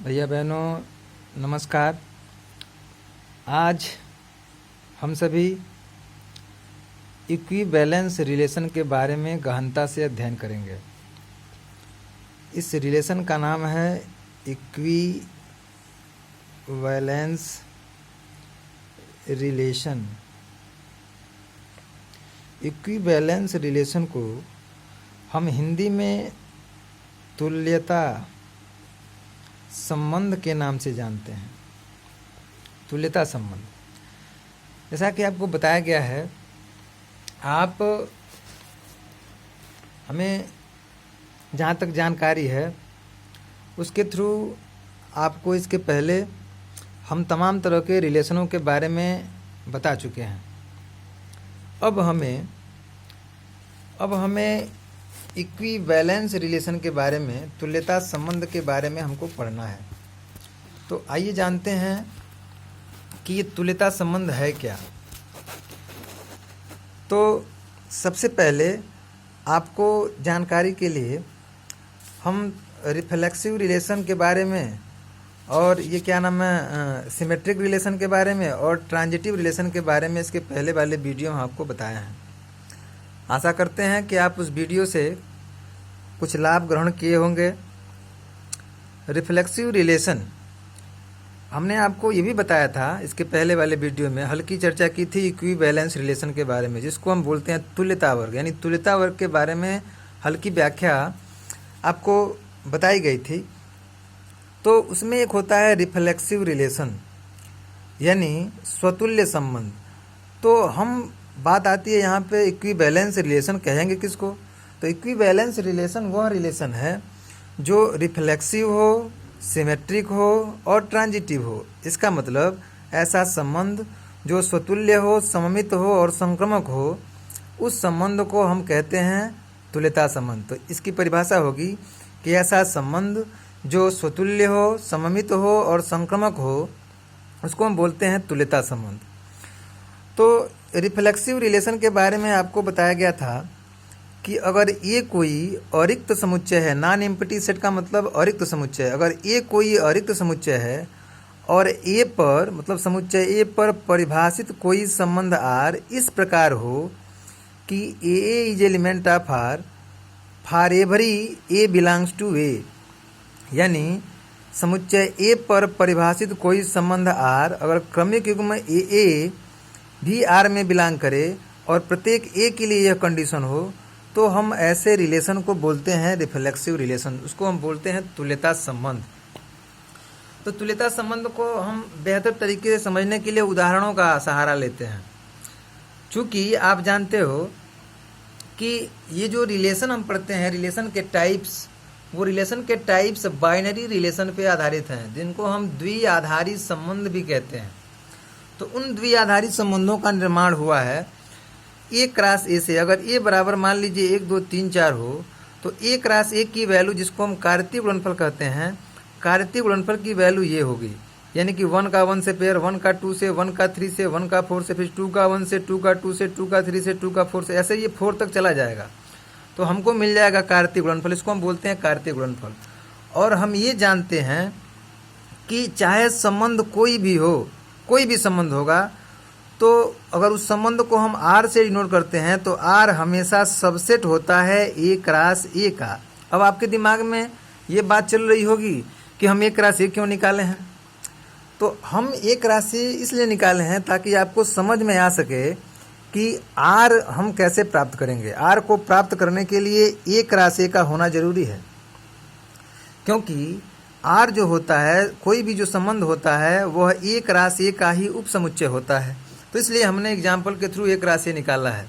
भैया बहनों नमस्कार। आज हम सभी इक्विवेलेंस रिलेशन के बारे में गहनता से अध्ययन करेंगे। इस रिलेशन का नाम है इक्विवेलेंस रिलेशन। इक्विवेलेंस रिलेशन को हम हिंदी में तुल्यता संबंध के नाम से जानते हैं। तुल्यता संबंध, जैसा कि आपको बताया गया है, आप हमें जहाँ तक जानकारी है उसके थ्रू आपको इसके पहले हम तमाम तरह के रिलेशनों के बारे में बता चुके हैं। अब हमें इक्विवेलेंस रिलेशन के बारे में, तुल्यता संबंध के बारे में हमको पढ़ना है। तो आइए जानते हैं कि ये तुल्यता संबंध है क्या। तो सबसे पहले आपको जानकारी के लिए हम रिफ्लेक्सिव रिलेशन के बारे में और ये क्या नाम है सिमेट्रिक रिलेशन के बारे में और ट्रांजिटिव रिलेशन के बारे में इसके पहले वाले वीडियो में आपको बताया है। आशा करते हैं कि आप उस वीडियो से कुछ लाभ ग्रहण किए होंगे। रिफ्लेक्सिव रिलेशन हमने आपको ये भी बताया था, इसके पहले वाले वीडियो में हल्की चर्चा की थी इक्विवेलेंस रिलेशन के बारे में, जिसको हम बोलते हैं तुल्यता वर्ग। यानी तुल्यता वर्ग के बारे में हल्की व्याख्या आपको बताई गई थी। तो उसमें एक होता है रिफ्लेक्सिव रिलेशन यानी स्वतुल्य संबंध। तो हम बात आती है यहाँ पे इक्विवेलेंस रिलेशन कहेंगे किसको। तो इक्विवेलेंस रिलेशन वह रिलेशन है जो रिफ्लेक्सिव हो, सिमेट्रिक हो और ट्रांजिटिव हो। इसका मतलब ऐसा संबंध जो स्वतुल्य हो, सममित हो और संक्रामक हो, उस संबंध को हम कहते हैं तुल्यता संबंध। तो इसकी परिभाषा होगी कि ऐसा संबंध जो स्वतुल्य हो, सममित हो और संक्रामक हो, उसको हम बोलते हैं तुल्यता संबंध। तो रिफ्लेक्सिव रिलेशन के बारे में आपको बताया गया था कि अगर ये कोई अरिक्त समुच्चय है, नॉन एम्प्टी सेट का मतलब अरिक्त समुच्चय, अगर ये कोई अरिक्त समुच्चय है और ए पर मतलब समुच्चय ए पर परिभाषित कोई संबंध आर इस प्रकार हो कि A is element of R for every A belongs to A. यानी समुच्चय ए पर परिभाषित कोई संबंध आर अगर क्रमिक युग्म ए भी आर में बिलोंग करे और प्रत्येक ए के लिए यह कंडीशन हो, तो हम ऐसे रिलेशन को बोलते हैं रिफ्लेक्सिव रिलेशन। उसको हम बोलते हैं तुल्यता संबंध। तो तुल्यता संबंध को हम बेहतर तरीके से समझने के लिए उदाहरणों का सहारा लेते हैं। चूँकि आप जानते हो कि ये जो रिलेशन हम पढ़ते हैं, रिलेशन के टाइप्स, वो रिलेशन के टाइप्स बाइनरी रिलेशन पे आधारित हैं, जिनको हम द्विआधारी संबंध भी कहते हैं। तो उन द्विआधारी संबंधों का निर्माण हुआ है ए क्रॉस ए से। अगर ए बराबर मान लीजिए 1 2 3 4 हो, तो ए क्रॉस ए की वैल्यू, जिसको हम कार्तीय गुणनफल कहते हैं, कार्तीय गुणनफल की वैल्यू ये होगी। यानी कि 1 का 1 से पेयर, 1 का 2 से, 1 का 3 से, 1 का 4 से, फिर 2 का 1 से, 2 का 2 से, 2 का 3 से, 2 का 4 से, ऐसे ये 4 तक चला जाएगा। तो हमको मिल जाएगा कार्तीय गुणनफल। इसको हम बोलते हैं कार्तीय गुणनफल। और हम ये जानते हैं कि चाहे संबंध कोई भी हो, कोई भी संबंध होगा, तो अगर उस संबंध को हम आर से डिनोट करते हैं तो आर हमेशा सबसेट होता है ए क्रॉस ए का। अब आपके दिमाग में ये बात चल रही होगी कि हम ए क्रॉस ए क्यों निकाले हैं। तो हम ए क्रॉस ए इसलिए निकाले हैं ताकि आपको समझ में आ सके कि आर हम कैसे प्राप्त करेंगे। आर को प्राप्त करने के लिए ए क्रॉस ए का होना जरूरी है, क्योंकि आर जो होता है, कोई भी जो संबंध होता है, वह ए क्रॉस ए का ही उप समुच्चय होता है। तो इसलिए हमने एग्जाम्पल के थ्रू ए क्रॉस ए निकाला है।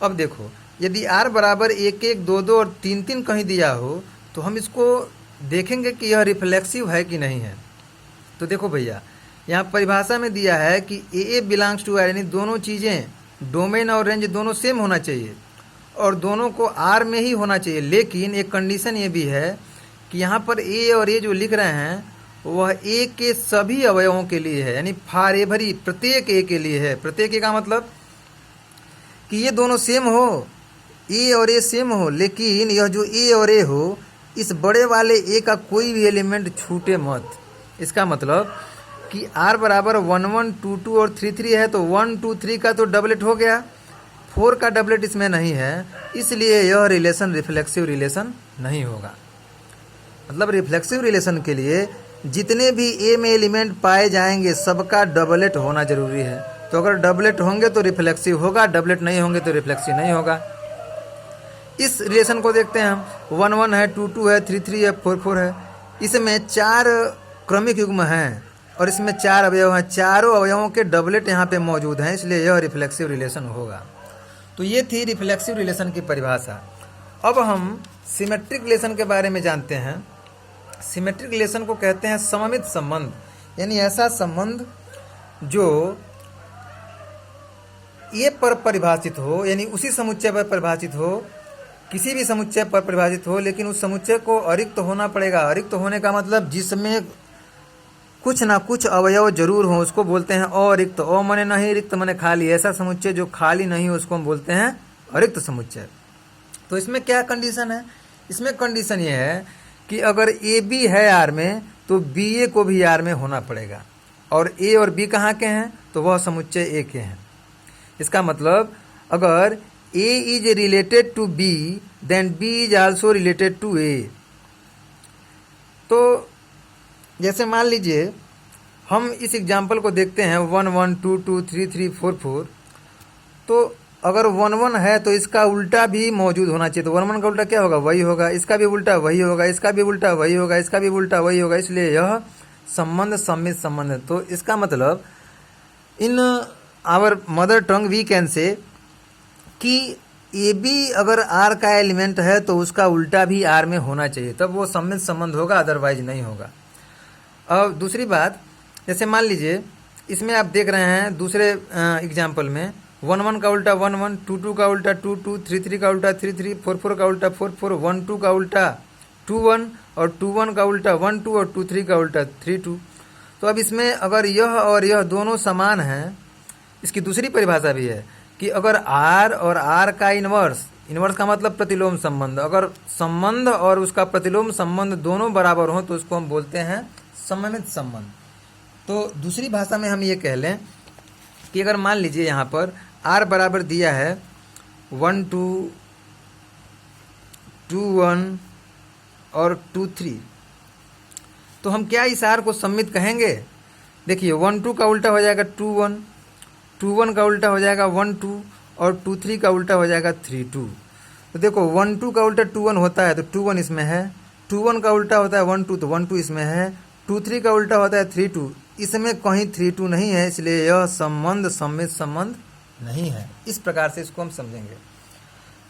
अब देखो, यदि आर बराबर 1 1 2 2 और 3 3 कहीं दिया हो, तो हम इसको देखेंगे कि यह रिफ्लेक्सिव है कि नहीं है। तो देखो भैया, यहाँ परिभाषा में दिया है कि ए बिलोंग्स टू आर, यानी दोनों चीज़ें, डोमेन और रेंज दोनों सेम होना चाहिए और दोनों को आर में ही होना चाहिए। लेकिन एक कंडीशन ये भी है कि यहाँ पर ए और ए जो लिख रहे हैं वह ए के सभी अवयवों के लिए है, यानी फॉर एवरी, प्रत्येक ए के लिए है। प्रत्येक ए का मतलब कि ये दोनों सेम हो, ए और ए सेम हो, लेकिन यह जो ए और ए हो इस बड़े वाले ए का कोई भी एलिमेंट छूटे मत। इसका मतलब कि r बराबर 1 1 2 2 और 3 3 है, तो 1 2 3 का तो डबलेट हो गया, 4 का डबलेट इसमें नहीं है, इसलिए यह रिलेशन रिफ्लेक्सिव रिलेशन नहीं होगा। मतलब रिफ्लेक्सिव रिलेशन के लिए जितने भी ए में एलिमेंट पाए जाएंगे सबका डबलेट होना जरूरी है। तो अगर डबलेट होंगे तो रिफ्लेक्सिव होगा, डबलेट नहीं होंगे तो रिफ्लेक्सिव नहीं होगा। इस रिलेशन को देखते हैं हम, 1 1 है, 2 2 है, 3 3 है, 4 4 है। इसमें 4 क्रमिक युग्म हैं और इसमें 4 अवयव हैं, चारों अवयवों के डबलेट यहाँ पे मौजूद हैं, इसलिए यह रिफ्लेक्सिव रिलेशन होगा। तो ये थी रिफ्लेक्सिव रिलेशन की परिभाषा। अब हम सिमेट्रिक रिलेशन के बारे में जानते हैं। सिमेट्रिक रिलेशन को कहते हैं सममित संबंध, यानी ऐसा संबंध जो ए पर परिभाषित हो, यानी उसी समुच्चय पर परिभाषित हो, किसी भी समुच्चय पर परिभाषित हो, लेकिन उस समुच्चय को अरिक्त होना पड़ेगा। अरिक्त होने का मतलब जिसमें कुछ ना कुछ अवयव जरूर हो, उसको बोलते हैं अरिक्त। अ माने नहीं, रिक्त माने खाली। ऐसा समुच्चय जो खाली नहीं हो उसको हम बोलते हैं अरिक्त समुच्चय। तो इसमें क्या कंडीशन है? इसमें कंडीशन ये है कि अगर ए बी है आर में तो बी ए को भी आर में होना पड़ेगा, और ए और बी कहाँ के हैं? तो वह समुच्चय ए के हैं। इसका मतलब अगर A is related to B, then B is also related to A। तो जैसे मान लीजिए हम इस एग्जाम्पल को देखते हैं 1 1 2 2 3 3 4 4। तो अगर 1 1 है तो इसका उल्टा भी मौजूद होना चाहिए। तो 1 1 का उल्टा क्या होगा? वही होगा। इसका भी उल्टा वही होगा, इसका भी उल्टा वही होगा, इसका भी उल्टा वही होगा। इसलिए यह संबंध सम्मित संबंध है। तो इसका मतलब in our mother tongue we can say कि ए बी अगर आर का एलिमेंट है तो उसका उल्टा भी आर में होना चाहिए, तब वो सम्मित संबंध होगा, अदरवाइज नहीं होगा। अब दूसरी बात, जैसे मान लीजिए इसमें आप देख रहे हैं दूसरे एग्जाम्पल में 1 1 का उल्टा 1 1, 2 2 का उल्टा 2 2, 3 3 का उल्टा 3 3, 4 4 का उल्टा 4 4, 1 2 का उल्टा 2 1 और 2 1 का उल्टा 1 2 और 2 3 का उल्टा 3 2। तो अब इसमें अगर यह और यह दोनों समान हैं, इसकी दूसरी परिभाषा भी है कि अगर R और R का इन्वर्स, इन्वर्स का मतलब प्रतिलोम संबंध, अगर संबंध और उसका प्रतिलोम संबंध दोनों बराबर हो तो उसको हम बोलते हैं सममित संबंध। तो दूसरी भाषा में हम ये कह लें कि अगर मान लीजिए यहाँ पर R बराबर दिया है 1 2 2 1 और 2 3, तो हम क्या इस R को सम्मित कहेंगे? देखिए 1 2 का उल्टा हो जाएगा 2 1, 2 1 का उल्टा हो जाएगा 1 2 और 2 3 का उल्टा हो जाएगा 3 2। तो देखो 1 2 का उल्टा 2 1 होता है तो 2 1 इसमें है, 2 1 का उल्टा होता है 1 2 तो 1 2 इसमें है, 2 3 का उल्टा होता है 3 2, इसमें कहीं 3 2 नहीं है, इसलिए यह संबंध सम्मित संबंध नहीं है। इस प्रकार से इसको हम समझेंगे।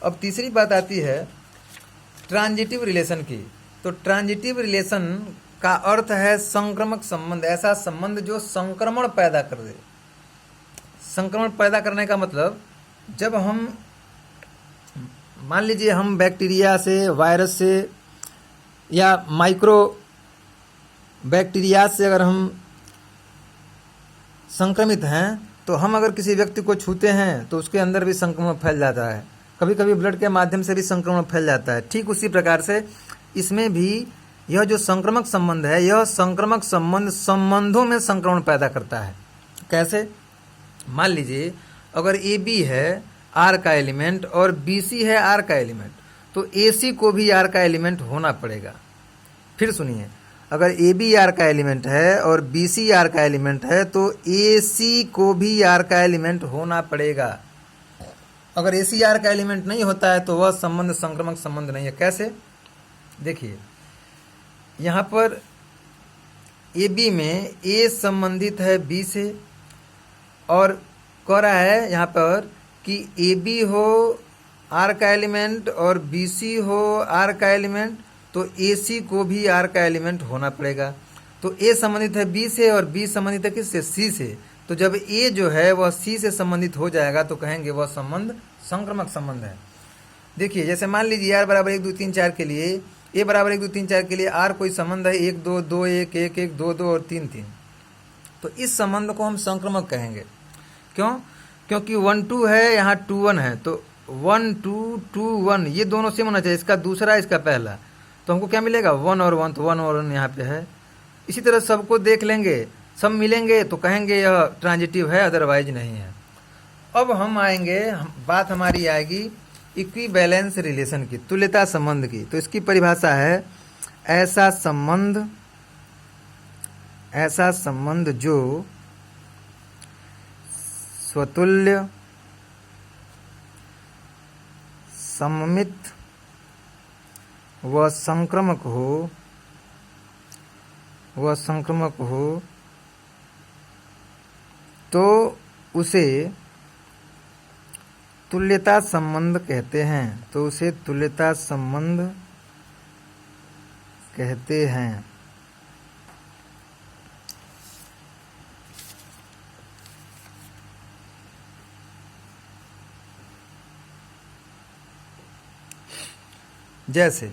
अब तीसरी बात आती है ट्रांजिटिव रिलेशन की। तो ट्रांजिटिव रिलेशन का अर्थ है संक्रमक संबंध, ऐसा संबंध जो संक्रमण पैदा कर दे। संक्रमण पैदा करने का मतलब, जब हम मान लीजिए हम बैक्टीरिया से, वायरस से या माइक्रो बैक्टीरिया से अगर हम संक्रमित हैं तो हम अगर किसी व्यक्ति को छूते हैं तो उसके अंदर भी संक्रमण फैल जाता है, कभी कभी ब्लड के माध्यम से भी संक्रमण फैल जाता है। ठीक उसी प्रकार से इसमें भी यह जो संक्रमक संबंध है, यह संक्रमक संबंध संबंधों में संक्रमण पैदा करता है। कैसे? मान लीजिए अगर ए बी है आर का एलिमेंट और बी सी है आर का एलिमेंट, तो ए सी को भी आर का एलिमेंट होना पड़ेगा। फिर सुनिए, अगर ए बी आर का एलिमेंट है और बी सी आर का एलिमेंट है तो ए सी को भी आर का एलिमेंट होना पड़ेगा। अगर ए सी आर का एलिमेंट नहीं होता है तो वह संबंध संक्रमक संबंध नहीं है। कैसे? देखिए यहाँ पर ए बी में ए संबंधित है बी से, और कह रहा है यहाँ पर कि ए बी हो आर का एलिमेंट और बी सी हो आर का एलिमेंट, तो ए सी को भी आर का एलिमेंट होना पड़ेगा। तो ए संबंधित है बी से और बी संबंधित है किससे? सी से। तो जब ए जो है वह सी से संबंधित हो जाएगा तो कहेंगे वह संबंध संक्रमक संबंध है। देखिए जैसे मान लीजिए आर बराबर 1 2 3 4 के लिए, ए बराबर 1 2 3 4 के लिए आर कोई संबंध है 1 2 2 1 1 1 2 2 और 3 3, तो इस संबंध को हम संक्रमक कहेंगे। क्यों? क्योंकि 1 2 है, यहाँ 2 1 है, तो 1 2 2 1 ये दोनों सेम होना चाहिए, इसका दूसरा इसका पहला। तो हमको क्या मिलेगा, 1 और 1, तो 1 और 1 यहाँ पे है। इसी तरह सबको देख लेंगे, सब मिलेंगे तो कहेंगे यह ट्रांजिटिव है, अदरवाइज नहीं है। अब हम आएंगे, बात हमारी आएगी इक्विवेलेंस रिलेशन की, तुल्यता संबंध की। तो इसकी परिभाषा है ऐसा संबंध जो स्वतुल्य, सममित व संक्रामक हो तो उसे तुल्यता संबंध कहते हैं। तो उसे तुल्यता संबंध कहते हैं। जैसे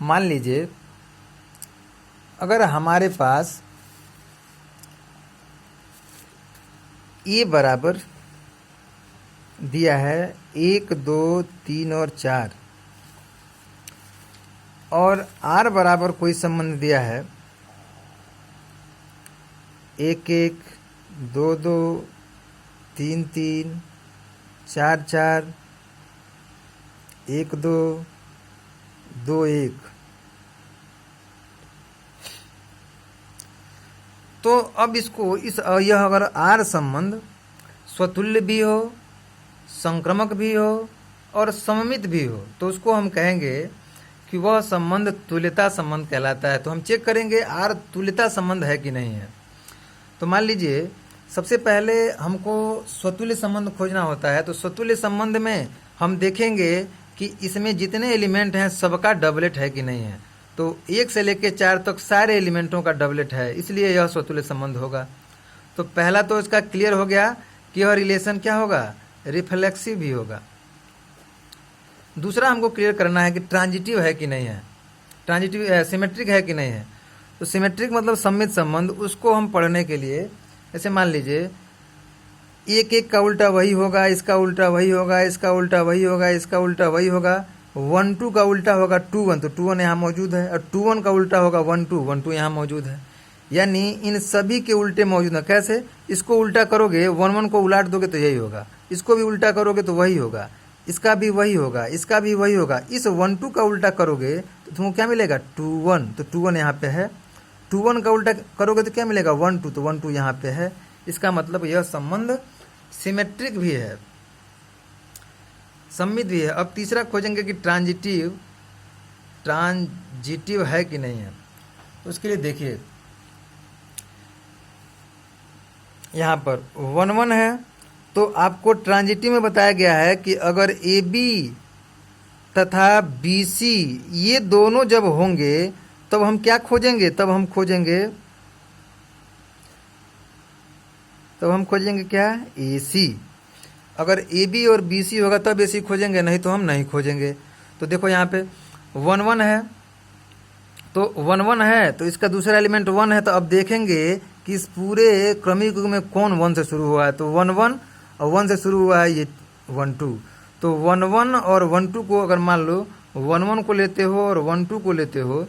मान लीजिए अगर हमारे पास ए बराबर दिया है 1, 2, 3 और 4 और आर बराबर कोई संबंध दिया है 1, 1, 2, 2, 3, 3, 4, 4, 1, 2, 2, 1। तो अब इसको यह अगर आर संबंध स्वतुल्य भी हो, संक्रामक भी हो और सममित भी हो तो उसको हम कहेंगे कि वह संबंध तुल्यता संबंध कहलाता है। तो हम चेक करेंगे आर तुल्यता संबंध है कि नहीं है। तो मान लीजिए सबसे पहले हमको स्वतुल्य संबंध खोजना होता है। तो स्वतुल्य संबंध में हम देखेंगे कि इसमें जितने एलिमेंट हैं सबका डबलेट है कि नहीं है। तो 1 से लेकर 4 तक सारे एलिमेंटों का डबलेट है, इसलिए यह स्वतुल्य संबंध होगा। तो पहला तो इसका क्लियर हो गया कि यह रिलेशन क्या होगा, रिफ्लेक्सिव भी होगा। दूसरा हमको क्लियर करना है कि ट्रांजिटिव है कि नहीं है, ट्रांजिटिव सिमेट्रिक है कि नहीं है। तो सिमेट्रिक मतलब सममित संबंध, उसको हम पढ़ने के लिए ऐसे मान लीजिए 1, 1 का उल्टा वही होगा, इसका उल्टा वही होगा, इसका उल्टा वही होगा, इसका उल्टा वही होगा। 1, 2 का उल्टा होगा 2, 1, तो 2, 1 यहाँ मौजूद है। और 2, 1 का उल्टा होगा 1, 2, 1, 2 यहाँ मौजूद है। यानी इन सभी के उल्टे मौजूद है। कैसे, इसको उल्टा करोगे 1, 1 को उलाट दोगे तो यही होगा, इसको भी उल्टा करोगे तो वही होगा, इसका भी वही होगा, इसका भी वही होगा। इस 1, 2 का उल्टा करोगे तो तुमको क्या मिलेगा 2, 1, तो 2, 1 यहाँ पे है। 2, 1 का उल्टा करोगे तो क्या मिलेगा 1, 2, तो 1, 2 यहाँ पे है। इसका मतलब यह संबंध सिमेट्रिक भी है, सममित भी है। अब तीसरा खोजेंगे कि ट्रांजिटिव है कि नहीं है। तो उसके लिए देखिए यहाँ पर 1, 1 है तो आपको ट्रांजिटिव में बताया गया है कि अगर ए बी तथा बी सी ये दोनों जब होंगे तब हम क्या खोजेंगे, तब हम खोजेंगे क्या, ए सी। अगर ए बी और बी सी होगा तब ए सी खोजेंगे, नहीं तो हम नहीं खोजेंगे। तो देखो यहाँ पे 1, 1 है, तो 1, 1 है तो इसका दूसरा एलिमेंट 1 है। तो अब देखेंगे कि इस पूरे क्रमिक युग में कौन 1 से शुरू हुआ है। तो 1, 1 और 1 से शुरू हुआ है ये 1, 2। तो 1, 1 और 1, 2 को अगर मान लो 1, 1 को लेते हो और 1, 2 को लेते हो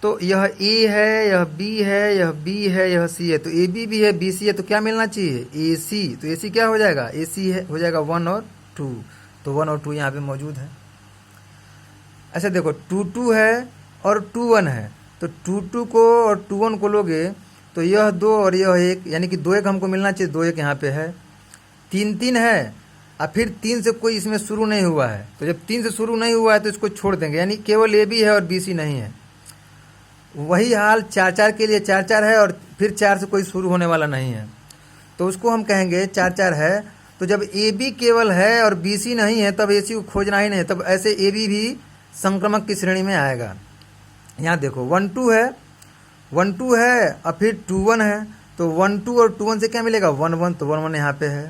तो यह ए है, यह बी है, यह बी है, यह सी है। तो ए बी भी है, बी सी है, तो क्या मिलना चाहिए ए सी। तो ए सी क्या हो जाएगा, ए सी है हो जाएगा 1 और 2। तो 1 और 2 यहाँ पे मौजूद है। अच्छा देखो 2, 2 है और 2, 1 है। तो 2, 2 को और 2, 1 को लोगे तो यह 2 और यह 1, यानी कि 2, 1 हमको मिलना चाहिए, 2, 1 यहाँ पे है। 3, 3 है और फिर 3 से कोई इसमें शुरू नहीं हुआ है। तो जब 3 से शुरू नहीं हुआ है तो इसको छोड़ देंगे, यानी केवल ए बी है और बी सी नहीं है। वही हाल 4, 4 के लिए 4, 4 है और फिर 4 से कोई शुरू होने वाला नहीं है, तो उसको हम कहेंगे 4, 4 है। तो जब ए बी केवल है और बी सी नहीं है तब ए सी को खोजना ही नहीं, तब ऐसे ए बी भी संक्रामक की श्रेणी में आएगा। यहाँ देखो 1, 2 है, 1, 2 है और फिर 2, 1 है। तो 1, 2 और 2, 1 से क्या मिलेगा 1, 1, तो 1, 1 यहाँ पे है।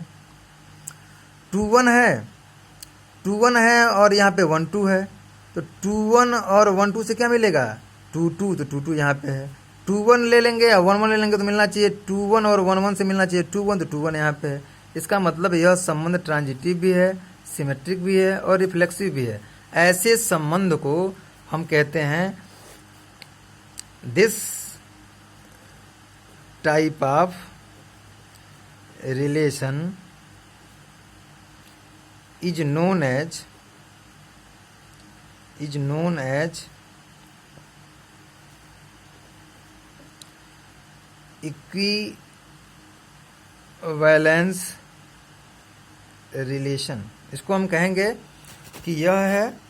2, 1 है, 2, 1 है और यहाँ पे 1, 2 है। तो 2, 1 और 1, 2 से क्या मिलेगा 2, 2, तो 2, 2 यहाँ पे है। 2, 1 ले लेंगे या 1, 1 ले लेंगे तो मिलना चाहिए 2, 1 और 1, 1 से मिलना चाहिए 2, 1, तो 2, 1 यहाँ पे है। इसका मतलब यह संबंध ट्रांजिटिव भी है, सिमेट्रिक भी है और रिफ्लेक्सिव भी है। ऐसे संबंध को हम कहते हैं this type of relation is known as equivalence relation. इसको हम कहेंगे कि यह है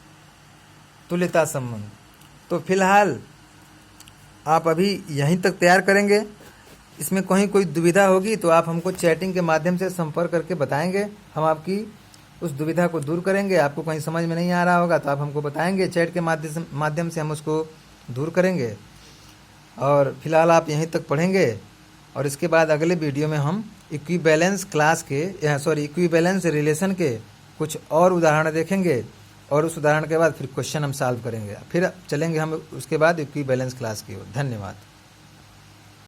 तुल्यता संबंध। तो फिलहाल आप अभी यहीं तक तैयार करेंगे। इसमें कहीं कोई दुविधा होगी तो आप हमको चैटिंग के माध्यम से संपर्क करके बताएंगे, हम आपकी उस दुविधा को दूर करेंगे। आपको कहीं समझ में नहीं आ रहा होगा तो आप हमको बताएंगे, चैट के माध्यम से हम उसको दूर करेंगे। और फिलहाल आप यहीं तक पढ़ेंगे और इसके बाद अगले वीडियो में हम इक्विवेलेंस इक्विवेलेंस रिलेशन के कुछ और उदाहरण देखेंगे और उस उदाहरण के बाद फिर क्वेश्चन हम सॉल्व करेंगे। फिर चलेंगे हम उसके बाद इक्विवेलेंस क्लास की ओर। धन्यवाद।